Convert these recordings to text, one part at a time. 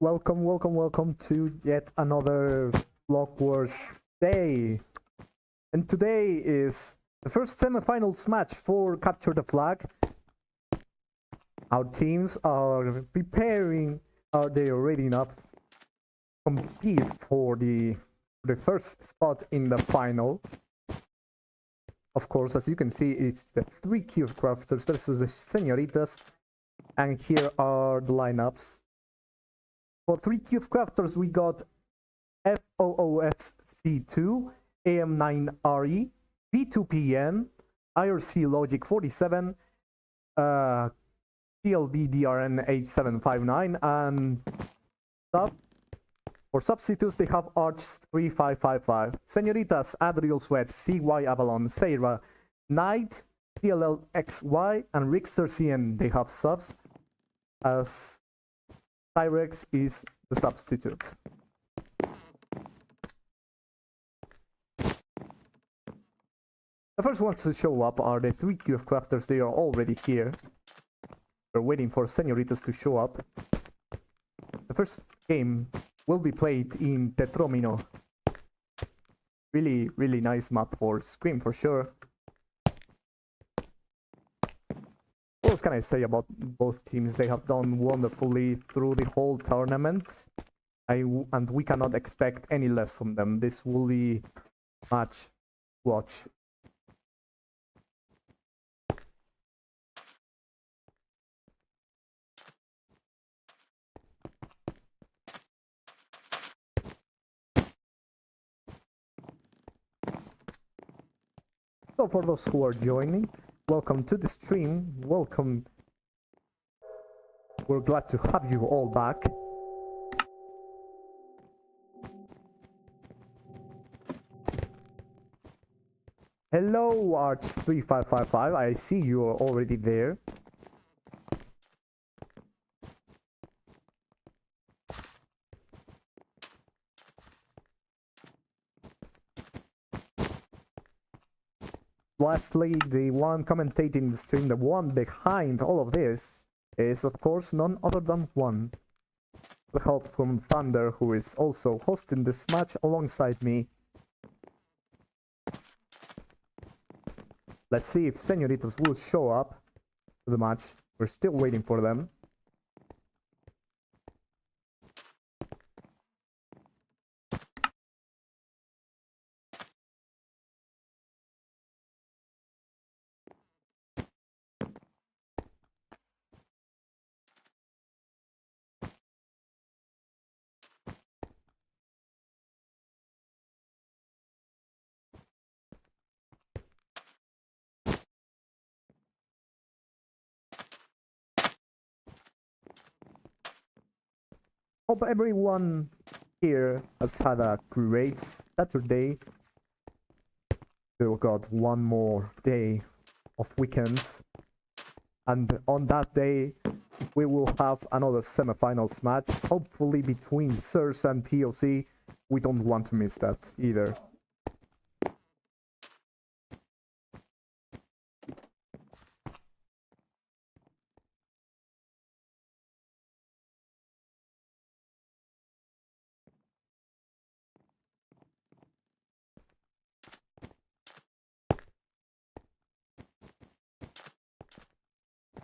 Welcome to yet another Block Wars day. And today is the first semifinals match for Capture the Flag. Our teams are preparing, are they ready enough to compete for the first spot in the final? Of course, as you can see, it's the 3 Cube Crafters versus the Senyoritass. And here are the lineups. For 3 Cube Crafters, we got FOOFC2, AM9RE, B2PN, IRC Logic47, TLDDRN8759, and for substitutes they have Arch3555, Senyoritass, Adrielswets, CY Avalon, Zeiraaa, Nightcllxy, and RicksterZN. They have subs, as Xiyrex is the substitute. The first ones to show up are the 3 Cube Crafters. They are already here. We're waiting for Senyoritass to show up. The first game will be played in Tetromino. Really nice map for Scream for sure. What else can I say about both teams? They have done wonderfully through the whole tournament. And we cannot expect any less from them. This will be match watch. So for those who are joining, welcome to the stream, welcome. We're glad to have you all back. Hello Arch3555, I see you are already there. Lastly, the one commentating the stream, the one behind all of this, is of course none other than one. With help from Thunder, who is also hosting this match alongside me. Let's see if Senyoritass will show up to the match. We're still waiting for them. Hope everyone here has had a great Saturday. We've got one more day of weekends. And on that day, we will have another semifinals match, hopefully between SIRS and POC. We don't want to miss that either.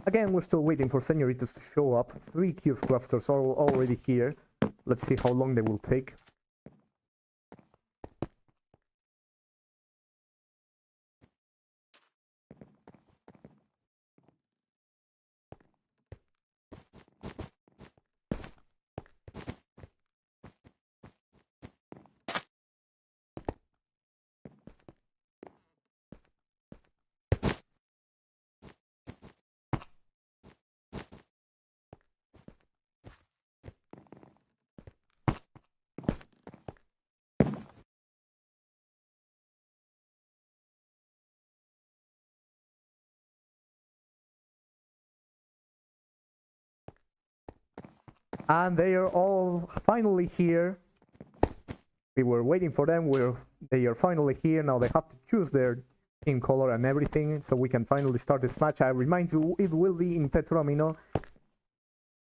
Again, we're still waiting for Senyoritass to show up. 3 Cube Crafters are already here. Let's see how long they will take. And they are all finally here. We were waiting for them. They are finally here. Now they have to choose their team color and everything, so we can finally start this match. I remind you, it will be in Tetromino.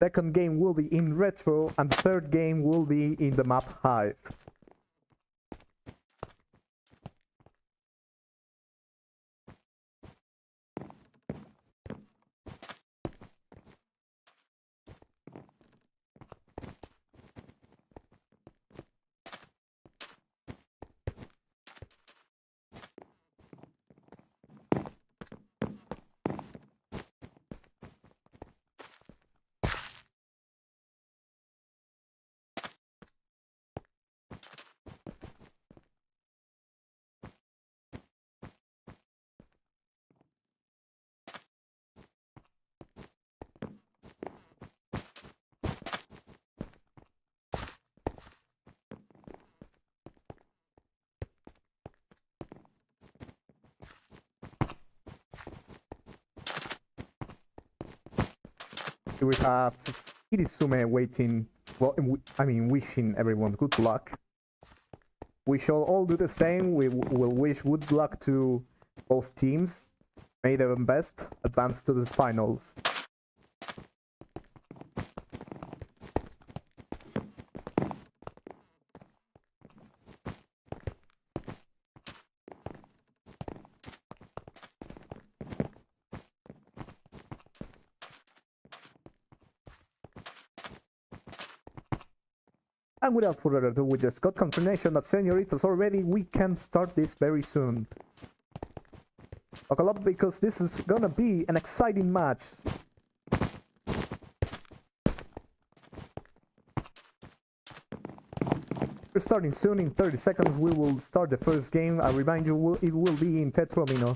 Second game will be in Retro, and the third game will be in the map Hive. We have Irisume waiting, well, I mean, wishing everyone good luck. We shall all do the same. We will wish good luck to both teams. May them best advance to the finals. And without further ado, we just got confirmation that Senyoritass already. We can start this very soon. Buckle up, because this is gonna be an exciting match. We're starting soon. In 30 seconds we will start the first game. I remind you, it will be in Tetromino.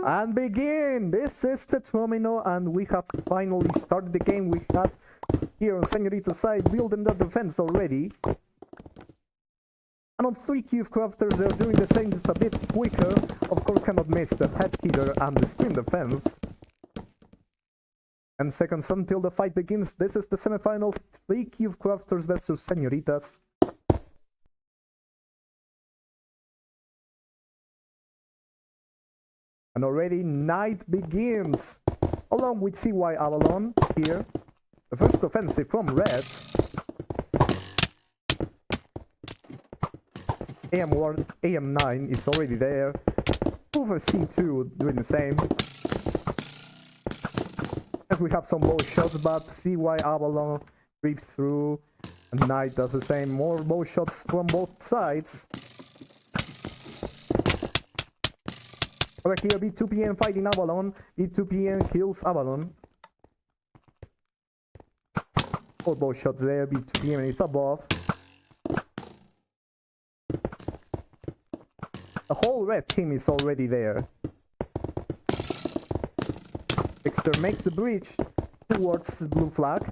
And begin! This is the Tetromino, and we have finally started the game. We have here on Senyorita's side building the defense already. And on 3 cube crafters they're doing the same, just a bit quicker. Of course, cannot miss the head hitter and the screen defense. And seconds until the fight begins. This is the semifinal, 3 cube crafters versus Senyoritass. And already night begins, along with CY Avalon here. The first offensive from red. AM9 is already there. Over C2 doing the same. As we have some bow shots, but CY Avalon creeps through. And Night does the same. More bow shots from both sides. Over here, B2PN fighting Avalon. B2PN kills Avalon. 4 bow shots there. B2PN is above. The whole red team is already there. Rickster makes the breach towards blue flag.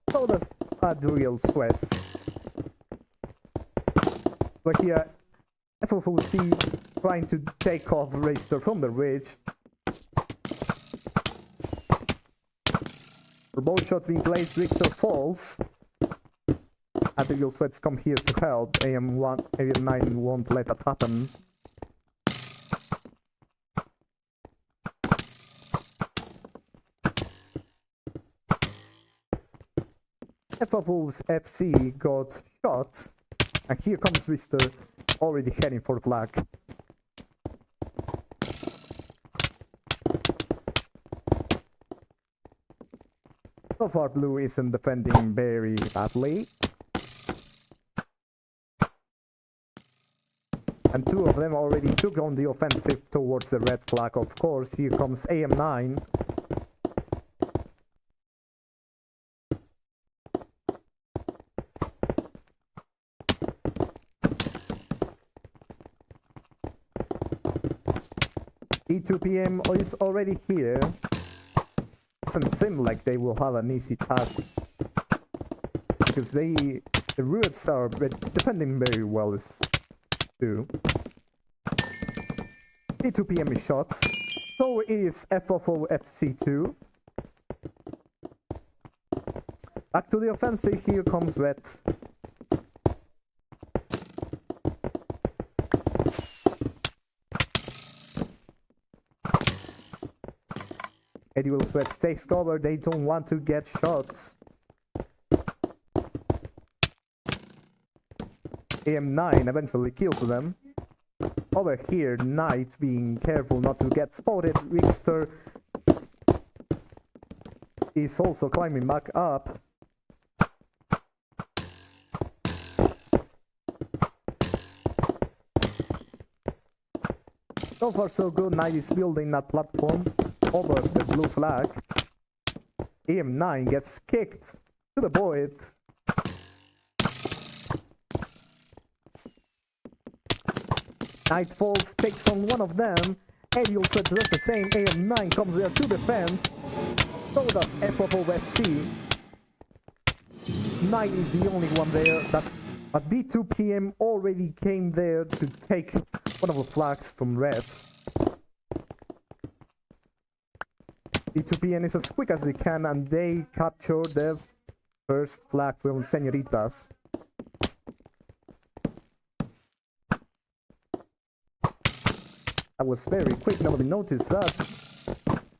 So does Adrielswets. But here, FFOC trying to take off Rickster from the ridge. For both shots being placed, Rickster falls. Adrielswets come here to help. AM9 won't let that happen. FFO's FC got shot. And here comes Rickster, already heading for the flag. So far blue isn't defending very badly. And 2 of them already took on the offensive towards the red flag, of course. Here comes AM9. E2PM is already here. Doesn't seem like they will have an easy task, because they The Roots are defending very well too. P2PM is shot. So is FOFO FC2. Back to the offensive, here comes Red. Adrielswets takes cover, they don't want to get shots. AM9 eventually kills them. Over here, Knight being careful not to get spotted. Rickster is also climbing back up. So far so good, Knight is building that platform over the blue flag. AM9 gets kicked to the void. Knight falls, takes on one of them. Adrielswets does the same. AM9 comes there to defend. So does FOFC. Knight is the only one there that but B2PM already came there to take one of the flags from Red. B2PM is as quick as they can and they capture the first flag from Senyoritass. That was very quick, nobody noticed that.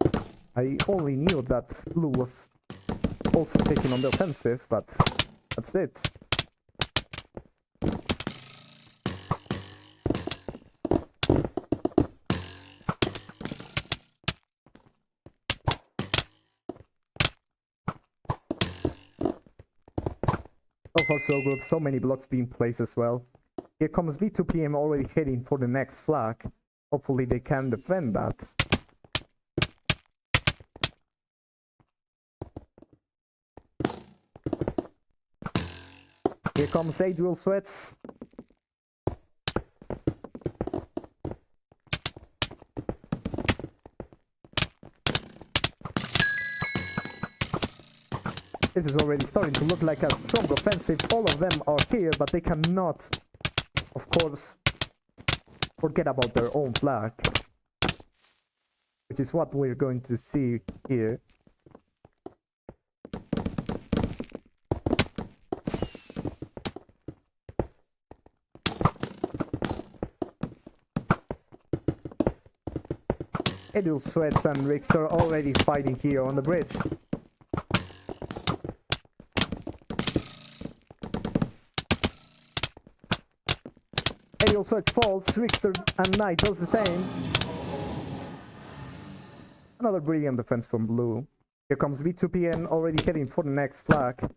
I only knew that Blue was also taking on the offensive, but that's it. So far so good, so many blocks being placed as well. Here comes B2PM already heading for the next flag. Hopefully they can defend that. Here comes Adrielswets. This is already starting to look like a strong offensive. All of them are here, but they cannot, of course, forget about their own flag. Which is what we're going to see here. Adrielswets and Rickster already fighting here on the bridge. Adrielswets falls, Rickster and Knight does the same. Another brilliant defense from Blue. Here comes B2PM already heading for the next flag.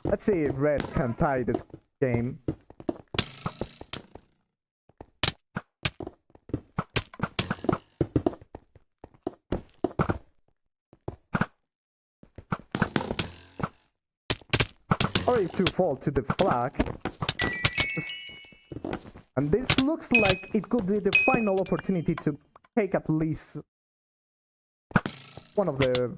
Let's see if Red can tie this game. Already to fall to the flag. And this looks like it could be the final opportunity to take at least one of the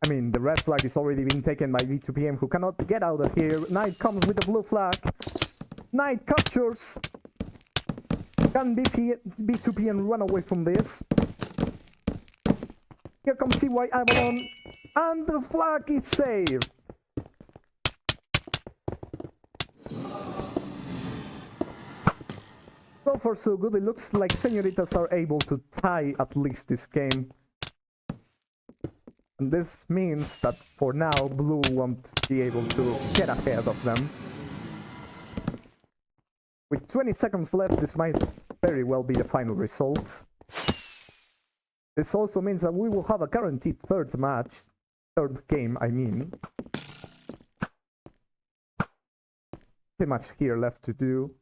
the red flag is already being taken by B2PM, who cannot get out of here. Knight comes with the blue flag. Knight captures. Can B2PM run away from this? Here comes CY Avalon. And the flag is saved. So far so good. It looks like Senyoritass are able to tie at least this game. And this means that for now, Blue won't be able to get ahead of them. With 20 seconds left, this might very well be the final results. This also means that we will have a guaranteed third game, I mean. Pretty much here left to do.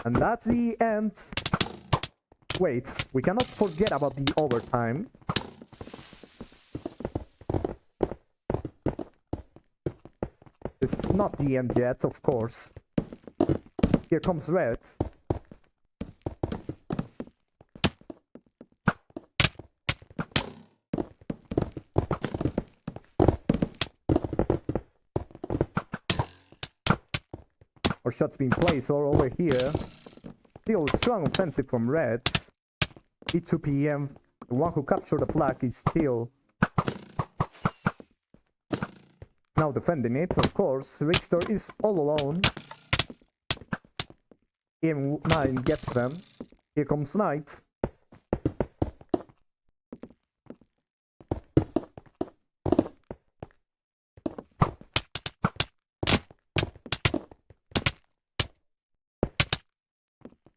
And that's the end. Wait, we cannot forget about the overtime. This is not the end yet, of course. Here comes red. Or shots being placed all over here. Still strong offensive from reds. B2PM, the one who captured the flag, is still now defending it, of course. Rickster is all alone. M9 gets them. Here comes Knight.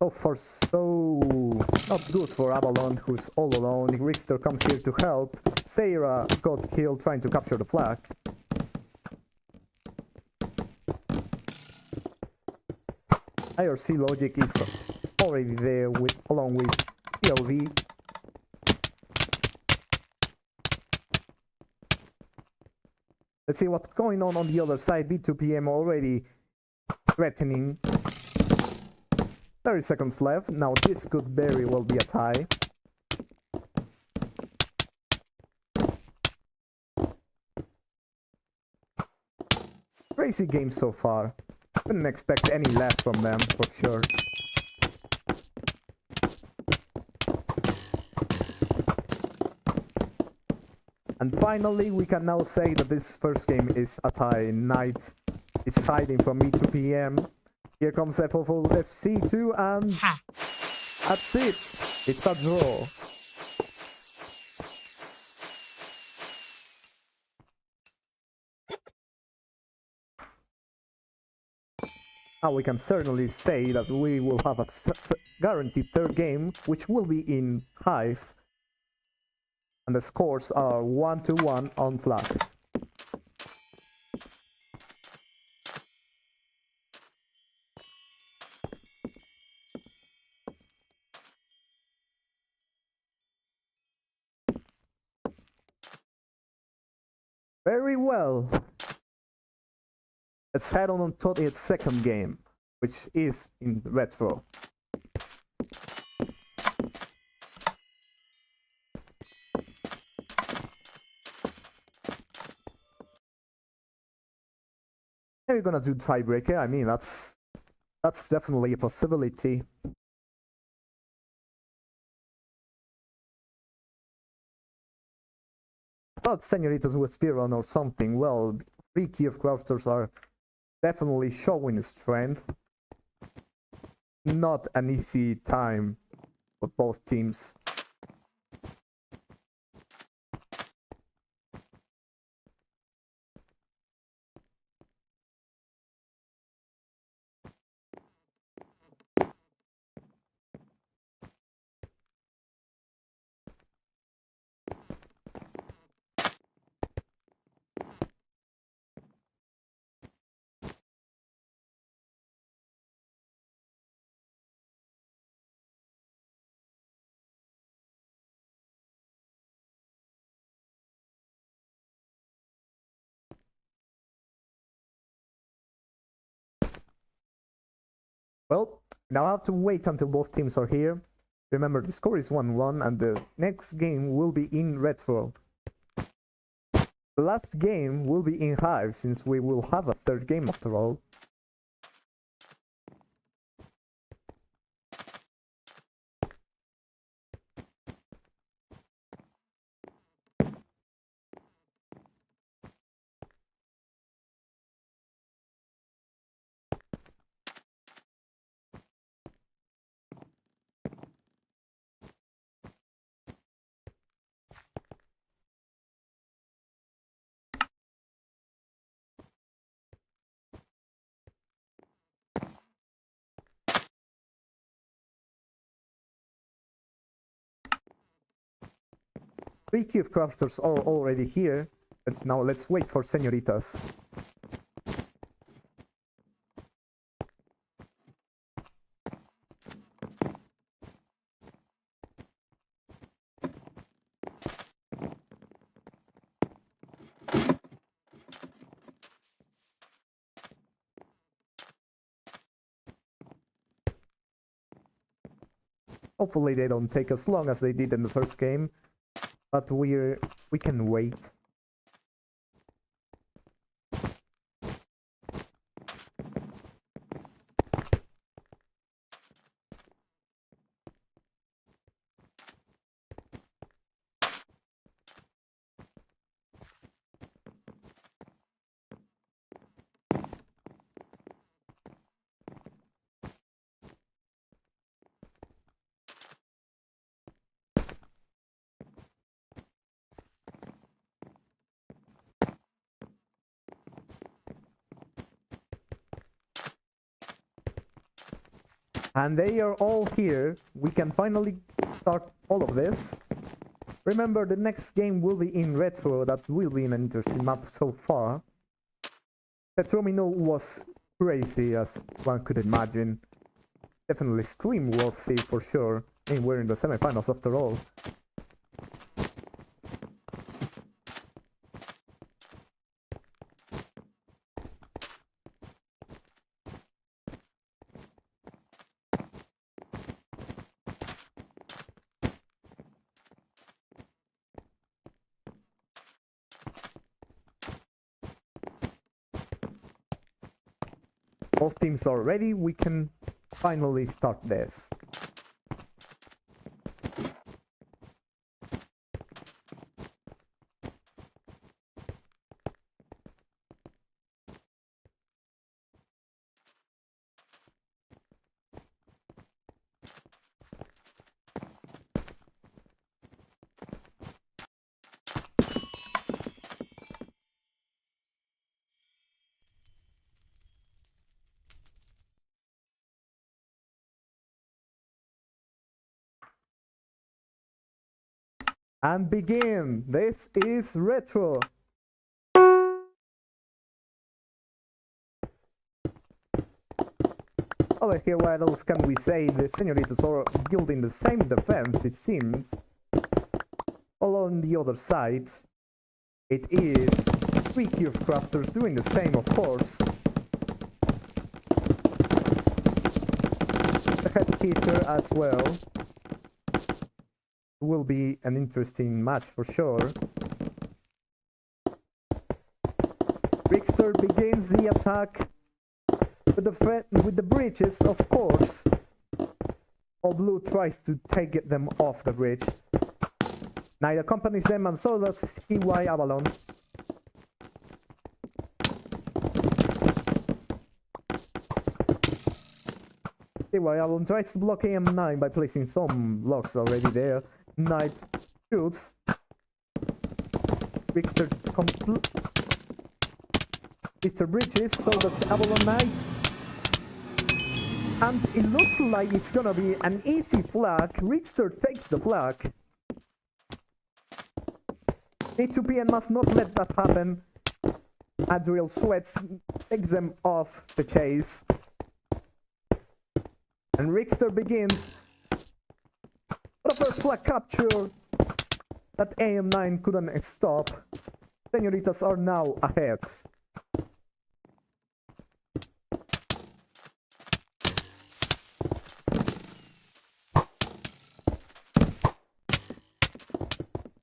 So far, so not good for Avalon, who's all alone. Rickster comes here to help. Zeiraaa got killed trying to capture the flag. IRC Logic is already there along with PLV. Let's see what's going on the other side. B2PM already threatening. 30 seconds left. Now this could very well be a tie. Crazy game so far. Couldn't expect any less from them, for sure. And finally, we can now say that this first game is a tie. Knight is hiding from B2PM. Here comes FFC2, and that's it. It's a draw. Now we can certainly say that we will have a guaranteed third game, which will be in Hive. And the scores are 1-1 on flags. Very well. Let's head on to its second game, which is in retro. Are you gonna do tiebreaker? I mean, that's definitely a possibility. Thought Senyoritass with Spearrun or something. Well, 3 Kiev crafters are definitely showing strength. Not an easy time for both teams. Well, now I have to wait until both teams are here. Remember, the score is 1-1 and the next game will be in retro. The last game will be in Hive, since we will have a third game after all. Three Kiev crafters are already here. Let's wait for Senyoritass. Hopefully they don't take as long as they did in the first game, but we can wait. And they are all here. We can finally start all of this. Remember, the next game will be in Retro. That will be an interesting map so far. Petromino was crazy, as one could imagine. Definitely scream worthy for sure. I mean, we're in the semifinals after all. Both teams are ready, we can finally start this. And begin. This is Retro. Over here, what else can we say? The Senyoritass are building the same defense, it seems. All on the other side, it is 3 Cube Crafters doing the same, of course. The head hitter as well. Will be an interesting match for sure. Rickster begins the attack with the bridges, of course. All blue tries to take them off the bridge. Knight accompanies them, and so does CY Avalon. CY Avalon tries to block AM9 by placing some blocks already there. Knight shoots. Rickster bridges, so does Avalon Knight. And it looks like it's gonna be an easy flag. Rickster takes the flag. A2PN must not let that happen. Adrielswets takes them off the chase. And Rickster begins. But a first flag capture that AM9 couldn't stop. Senoritas are now ahead.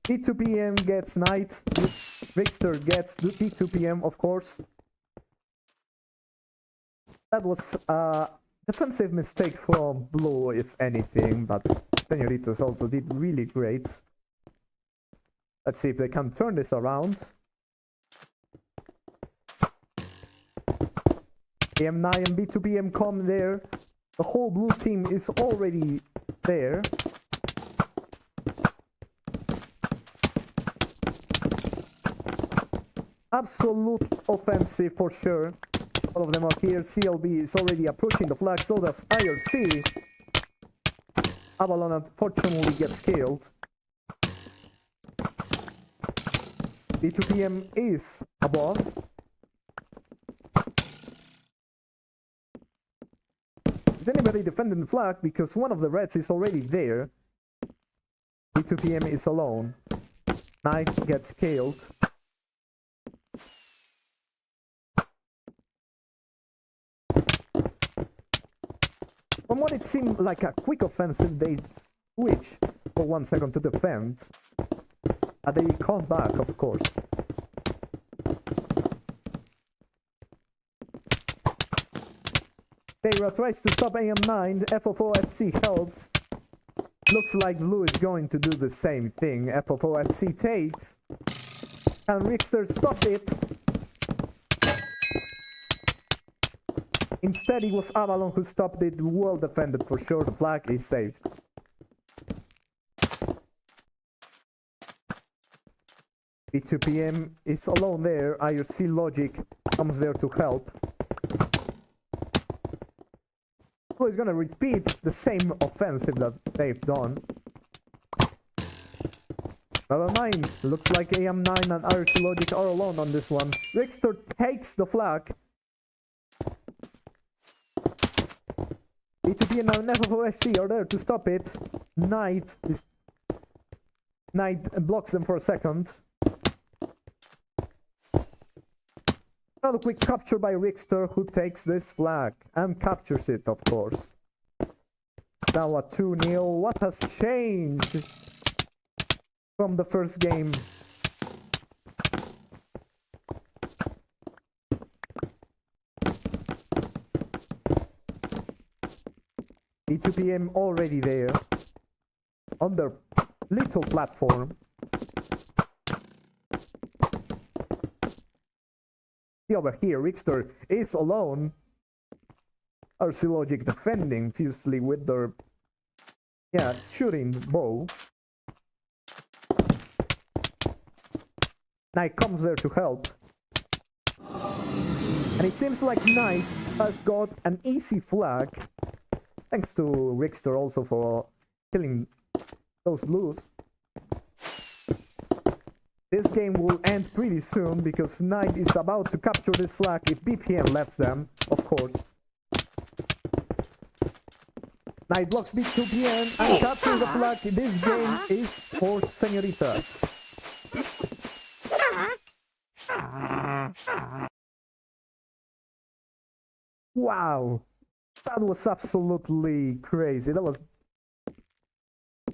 D2PM gets Knight. Rickster gets D2PM, of course. That was a defensive mistake from Blue, if anything, but Senyoritass also did really great. Let's see if they can turn this around. AM9 and B2PM come there. The whole blue team is already there. Absolute offensive for sure. All of them are here. CLB is already approaching the flag, so does IRC. Avalon unfortunately gets killed. B2PM is above. Is anybody defending the flag? Because one of the reds is already there. B2PM is alone. Knight gets killed. From what it seemed like a quick offensive, they switch for 1 second to defend. And they come back, of course. Zeiraaa tries to stop AM9, FOFOFC helps. Looks like Blue is going to do the same thing. FOFOFC takes. And Rickster stopped it. Instead, it was Avalon who stopped it. Well defended for sure. The flag is saved. B2PM is alone there. IRC Logic comes there to help. Blue is gonna repeat the same offensive that they've done. Never mind. Looks like AM9 and IRC Logic are alone on this one. Rickster takes the flag. B2B and FOFC are there to stop it. Night blocks them for a second. Another quick capture by Rickster, who takes this flag and captures it, of course. Now a 2-0. What has changed from the first game? B2PM already there on their little platform. See over here, Rickster is alone. RC Logic defending fiercely with their shooting bow. Knight comes there to help. And it seems like Knight has got an easy flag. Thanks to Rickster also for killing those blues. This game will end pretty soon because Knight is about to capture this flag if BPM lets them, of course. Knight blocks B2PM and captures the flag. This game is for Senyoritass. Wow! That was absolutely crazy. That was...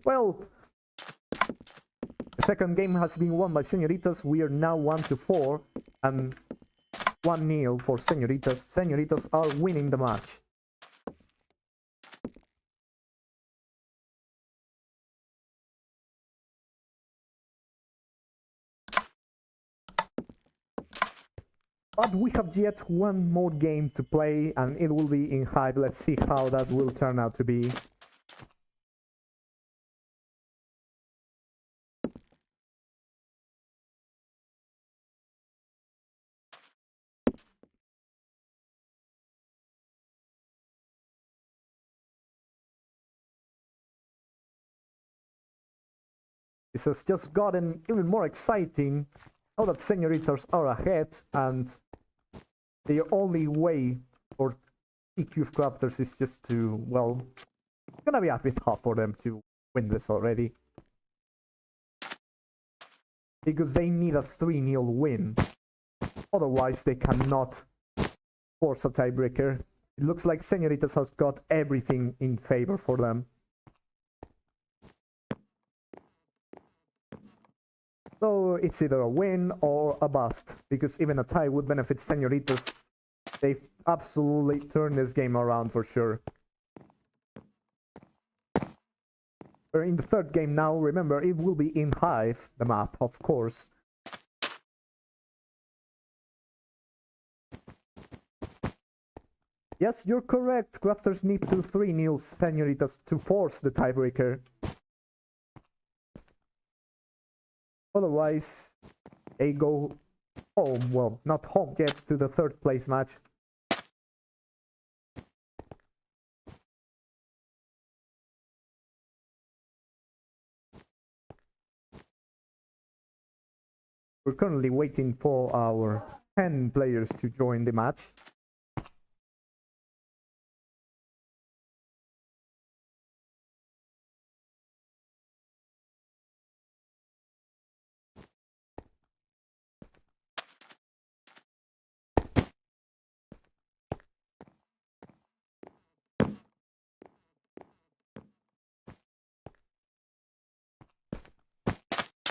Well... The second game has been won by Senyoritass. We are now 1-4 and 1-0 for Senyoritass. Senyoritass are winning the match. But we have yet one more game to play and it will be in Hive. Let's see how that will turn out to be. This has just gotten even more exciting now that Senyoritass are ahead, and the only way for EQ Crafters is just to, well, it's gonna be a bit hard for them to win this already. Because they need a 3-0 win. Otherwise they cannot force a tiebreaker. It looks like Senyoritass has got everything in favor for them. So it's either a win or a bust, because even a tie would benefit Senyoritass. They've absolutely turned this game around for sure. We're in the third game now. Remember, it will be in Hive, the map, of course. Yes, you're correct. Crafters need to 3-0 Senyoritass to force the tiebreaker. Otherwise, they go home. Well, not home yet, to the third place match. We're currently waiting for our 10 players to join the match.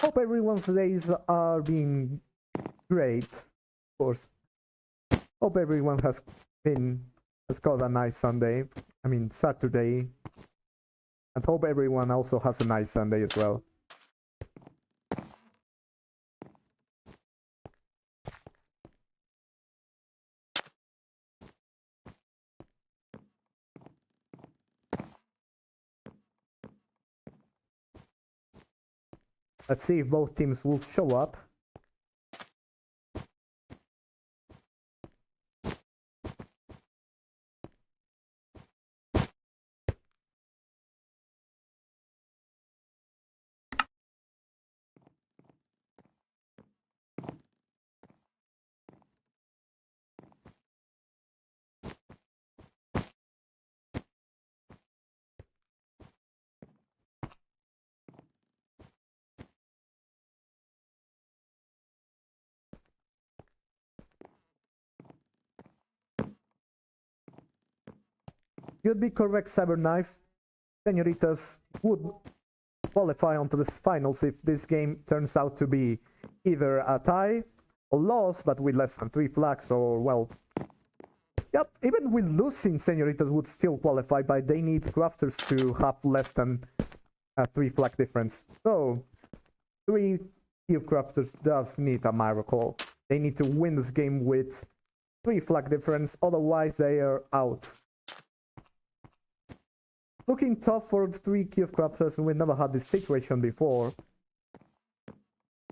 Hope everyone's days are being great, of course. Hope everyone has got a nice Sunday. I mean Saturday. And hope everyone also has a nice Sunday as well. Let's see if both teams will show up. You'd be correct, Cyberknife. Senyoritass would qualify onto the finals if this game turns out to be either a tie, a loss, but with less than 3 flags, or, well... Yep, even with losing, Senyoritass would still qualify, but they need crafters to have less than a 3 flag difference. So, 3 cube crafters does need a miracle. They need to win this game with 3 flag difference, otherwise they are out. Looking tough for 3 cube crafters, and we never had this situation before.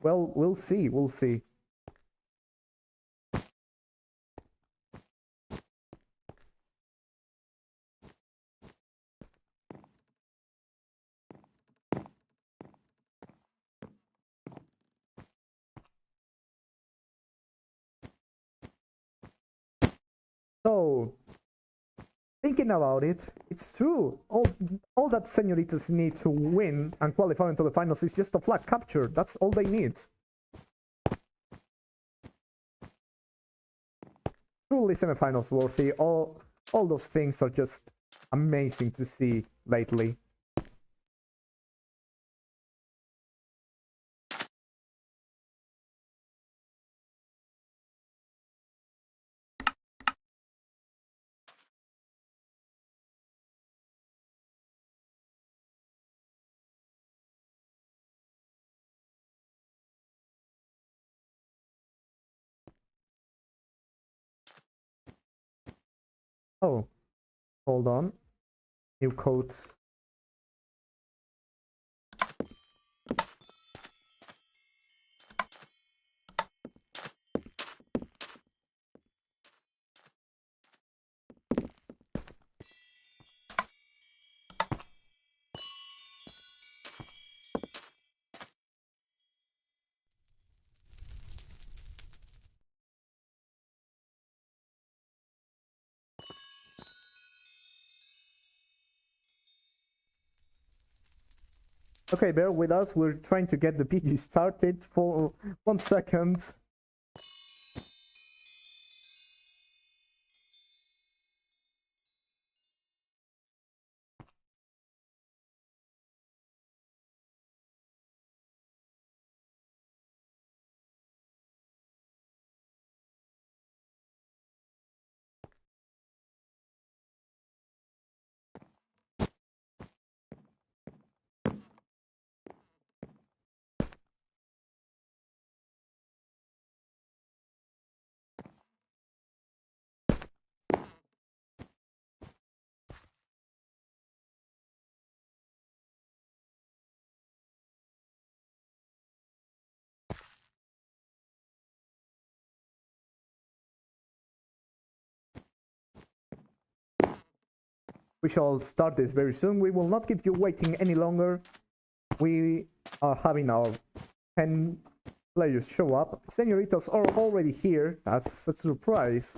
Well, we'll see, we'll see. So, thinking about it, it's true. All that Senoritas need to win and qualify into the finals is just a flag capture. That's all they need. Truly semifinals worthy. All those things are just amazing to see lately. Oh, hold on. New codes. Okay, bear with us. We're trying to get the PG started for 1 second. We shall start this very soon. We will not keep you waiting any longer. We are having our 10 players show up. Senoritas are already here. That's a surprise.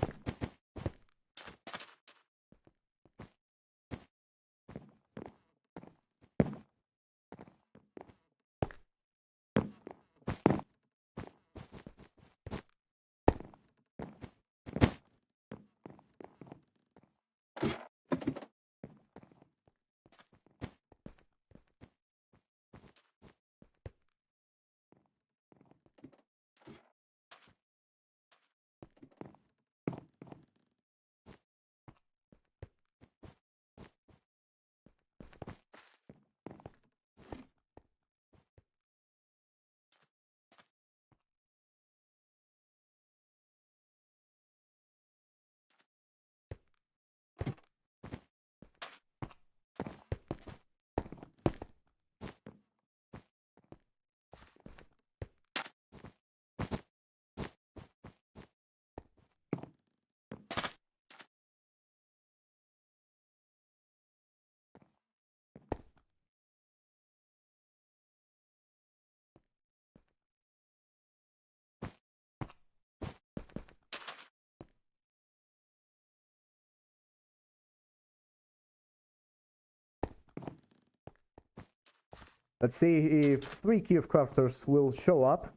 Let's see if 3 cube crafters will show up.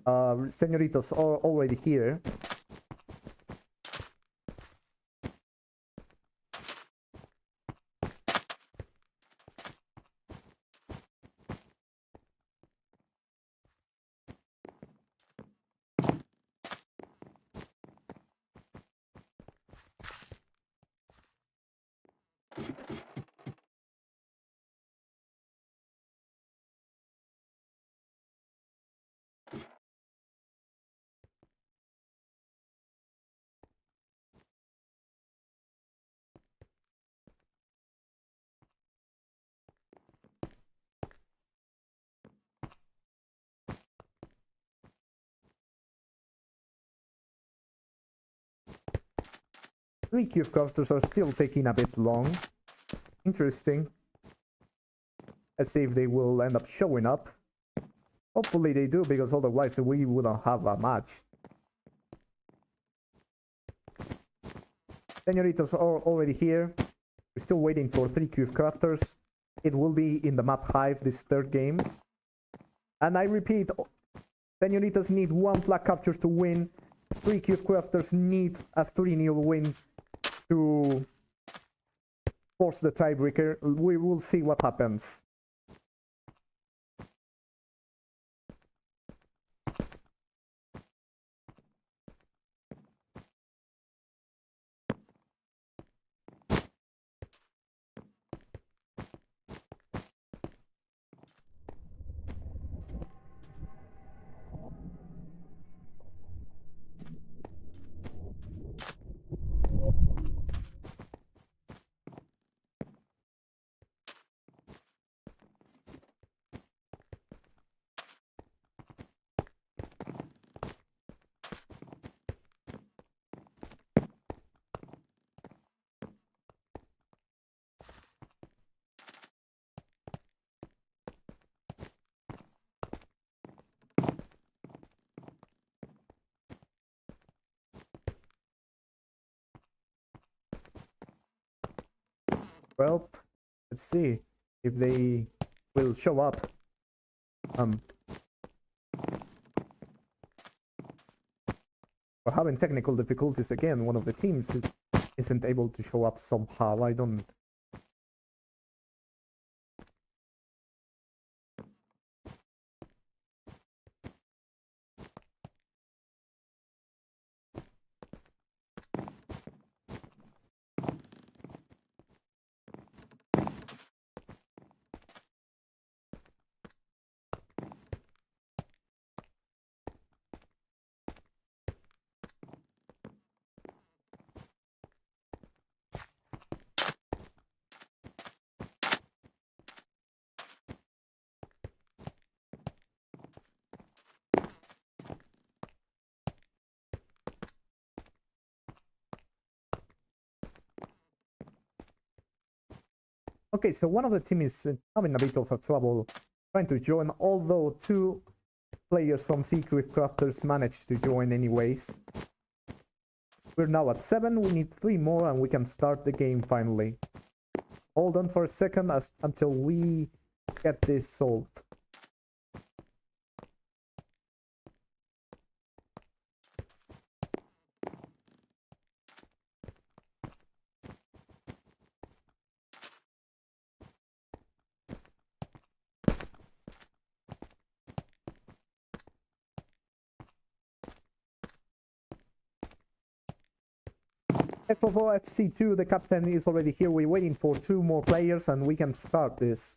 Senoritas are already here. Three cube crafters are still taking a bit long. Interesting. Let's see if they will end up showing up. Hopefully they do, because otherwise we wouldn't have a match. Senoritas are already here. We're still waiting for 3 cube crafters. It will be in the map Hive this third game. And I repeat, Senoritas need 1 flag capture to win. 3 cube crafters need a 3-0 win to force the tiebreaker. We will see what happens. Well, let's see if they will show up. We're having technical difficulties again. One of the teams isn't able to show up somehow. I don't... Okay, so one of the team is having a bit of a trouble trying to join, although 2 players from Secret Crafters managed to join anyways. We're now at 7, we need 3 more and we can start the game finally. Hold on for a second until we get this solved. FOO FC2, the captain is already here. We're waiting for 2 more players and we can start this.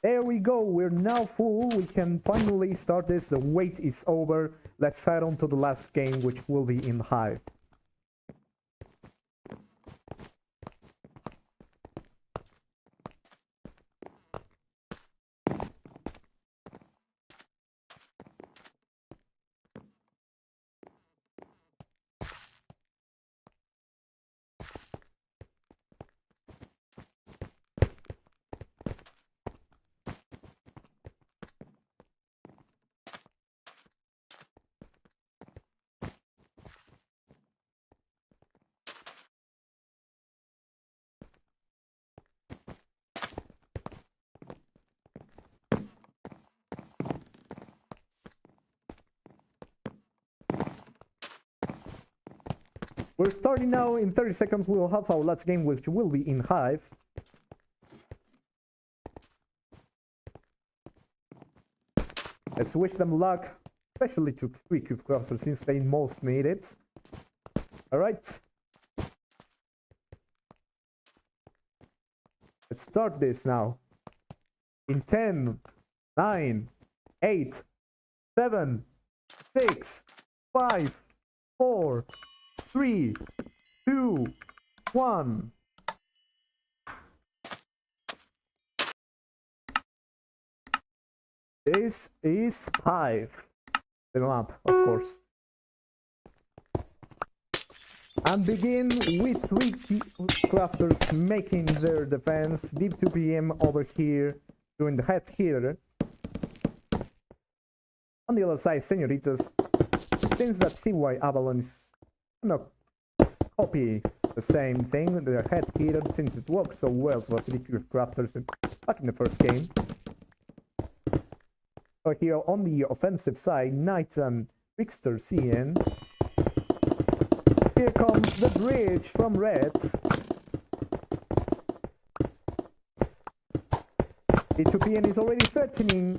There we go, we're now full. We can finally start this. The wait is over. Let's head on to the last game, which will be in Hive. We're starting now. In 30 seconds we will have our last game, which will be in Hive. Let's wish them luck, especially to 3 cube crafters since they most need it. Alright. Let's start this now. In 10, 9, 8, 7, 6, 5, 4, 3, 2, 1. This is Hive. The map, of course. And begin with 3 crafters making their defense. Deep 2 PM over here doing the head hitter. On the other side, Senyoritass. Since that CY Avalon is gonna copy the same thing, the head hitter, since it worked so well for 3 crafters back in the first game. So here on the offensive side, Knight and RicksterZN. Here comes the bridge from Red. E2PN is already threatening,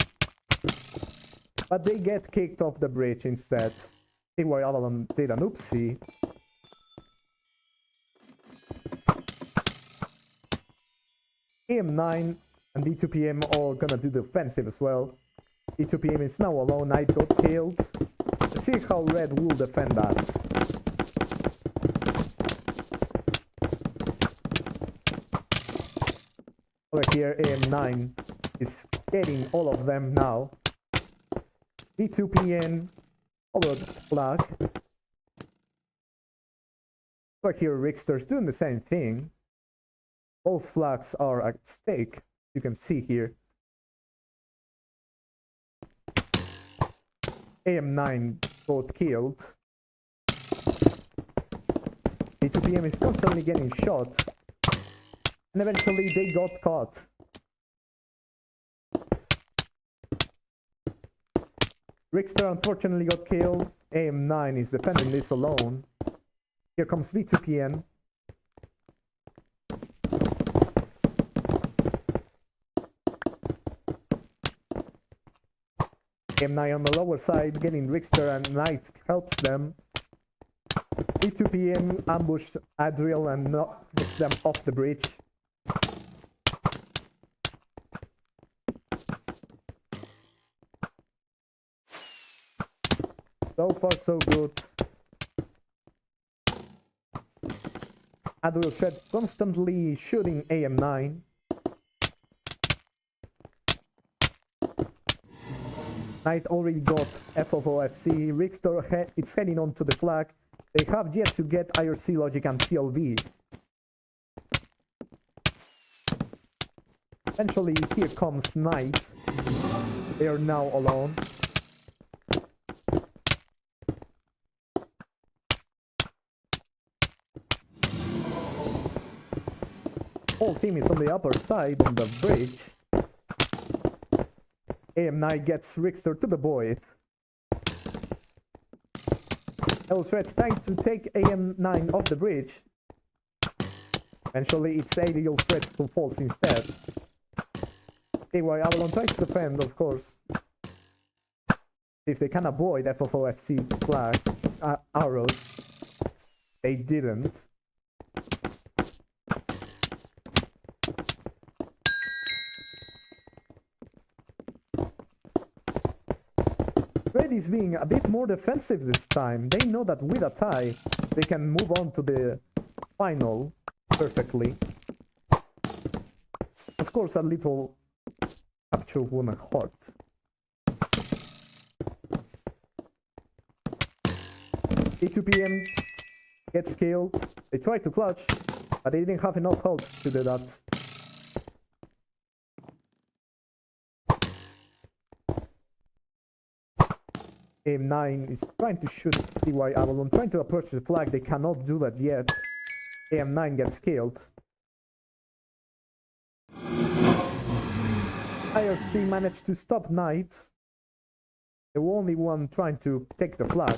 but they get kicked off the bridge instead. CY Avalon did an oopsie. AM9 and E2PM are gonna do the offensive as well. E2PM is now alone. Knight got killed. Let's see how Red will defend that. Over here, AM9 is getting all of them now. E2PN over the flag. Over here, Rickster's doing the same thing. Both flags are at stake. You can see here. AM9 got killed. E2PM is constantly getting shot. And eventually they got caught. Rickster unfortunately got killed. AM9 is defending this alone. Here comes V2PN. AM9 on the lower side, getting Rickster, and Knight helps them. V2PM ambushed Adriel and knocked them off the bridge. So far so good. Adrielswets constantly shooting AM9. Knight already got FOFOFC. Rickster is heading on to the flag. They have yet to get IRC Logic and CLV. Eventually, here comes Knight. They are now alone. Whole team is on the upper side on the bridge. AM9 gets Rickster to the void. Adrielswets trying to take AM9 off the bridge. Eventually it's Adrielswets who falls instead. CY Avalon tries to defend, of course. If they can avoid FOFOFC's flag, arrows. They didn't. Red is being a bit more defensive this time. They know that with a tie, they can move on to the final perfectly. Of course, a little capture wouldn't hurt. E2PM gets killed. They tried to clutch, but they didn't have enough health to do that. AM9 is trying to shoot CY Avalon, trying to approach the flag. They cannot do that yet. AM9 gets killed. IRC managed to stop Knight. The only one trying to take the flag.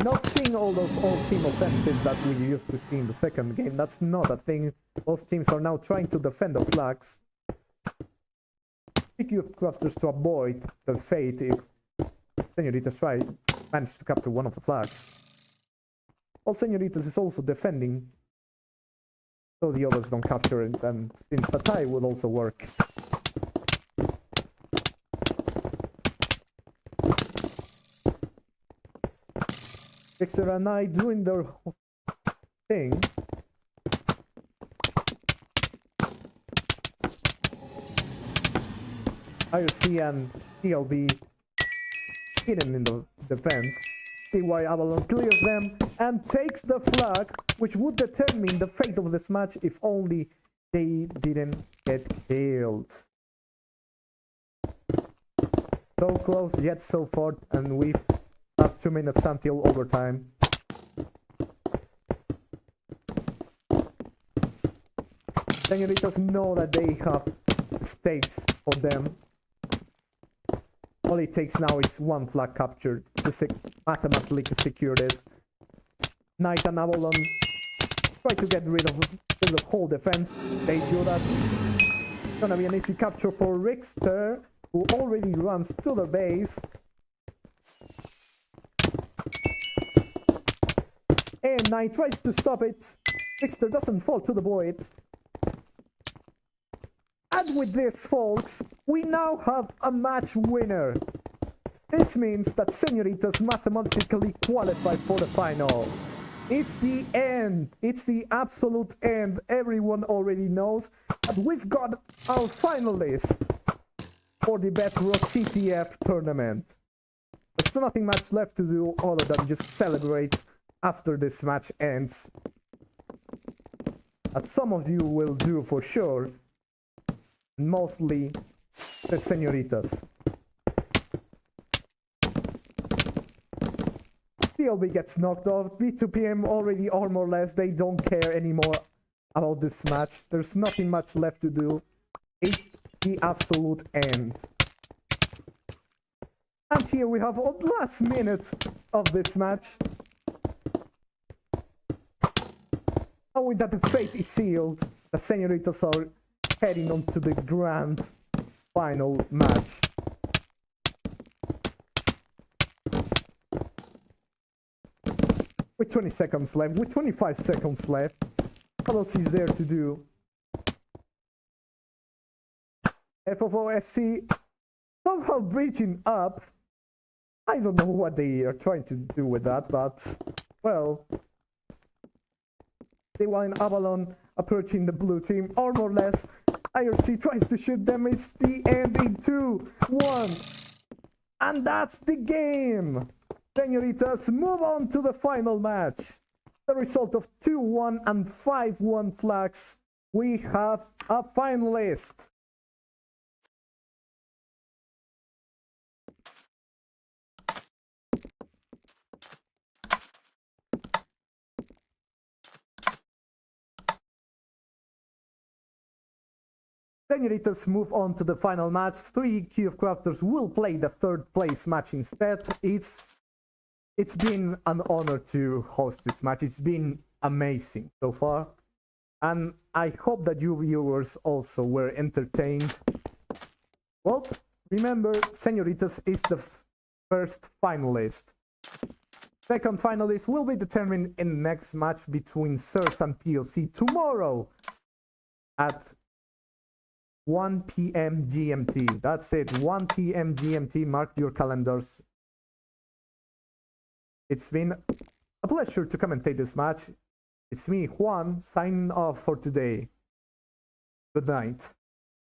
We're not seeing all those all-team offensive that we used to see in the second game. That's not a thing. Both teams are now trying to defend the flags. Pick your crafters to avoid the fate if Senyoritass manage to capture one of the flags. While Senyoritass is also defending, so the others don't capture it, and since a tie would also work. Rickster and I doing their thing. IRC and TLB hidden in the defense. See why Avalon clears them and takes the flag, which would determine the fate of this match if only they didn't get killed. So close yet so far, and we have 2 minutes until overtime. Senoritas know that they have stakes for them. All it takes now is one flag capture to mathematically secure this. Knight and Avalon try to get rid of the whole defense. They do that. It's gonna be an easy capture for Rickster, who already runs to the base. And Knight tries to stop it. Rickster doesn't fall to the void. And with this, folks, we now have a match winner. This means that Senyoritass mathematically qualified for the final. It's the end. It's the absolute end. Everyone already knows that we've got our finalist for the Bedrock CTF tournament. There's nothing much left to do other than just celebrate after this match ends. As some of you will do for sure. Mostly the Senyoritass. TLB gets knocked off. B2PM already armorless. They don't care anymore about this match. There's nothing much left to do. It's the absolute end. And here we have the last minute of this match. Knowing that the fate is sealed, the Senoritas are heading on to the grand final match. With 20 seconds left, with 25 seconds left, what else is there to do? FOFC somehow breaching up. I don't know what they are trying to do with that, but, well, they want Avalon approaching the blue team, armorless. IRC tries to shoot them. It's the end in 2, 1. And that's the game. Senoritas move on to the final match. The result of 2-1 and 5-1 flags. We have a finalist. Senoritas move on to the final match. 3 QF crafters will play the 3rd place match instead. It's been an honor to host this match. It's been amazing so far. And I hope that you viewers also were entertained. Well, remember, Senyoritass is the first finalist. Second finalist will be determined in the next match between Sirs and PLC tomorrow at 1 PM GMT. That's it, 1 PM GMT. Mark your calendars. It's been a pleasure to commentate this match. It's me, Juan, signing off for today. Good night.